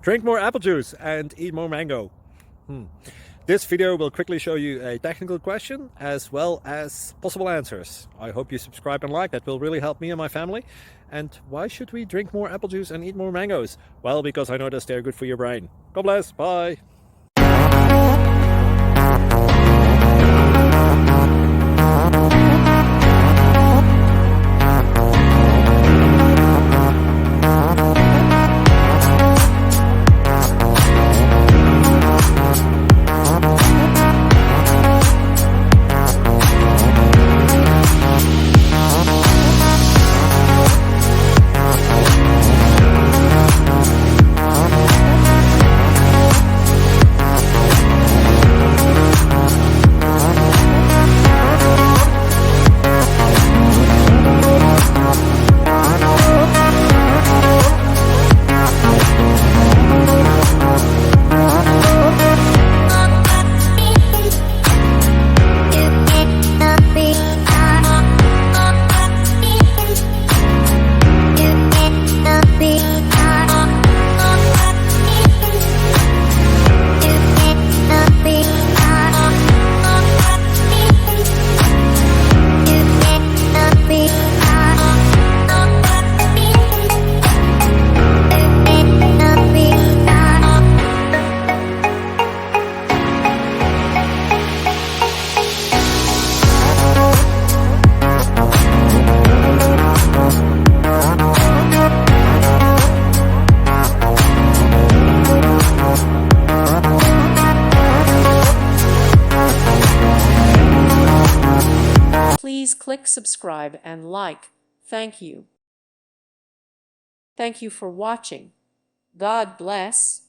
Drink more apple juice and eat more mango. This video will quickly show you a technical question as well as possible answers. I hope you subscribe and like, that will really help me and my family. And why should we drink more apple juice and eat more mangoes? Well, because I noticed they're good for your brain. God bless, bye. Please click subscribe and like. Thank you. Thank you for watching. God bless.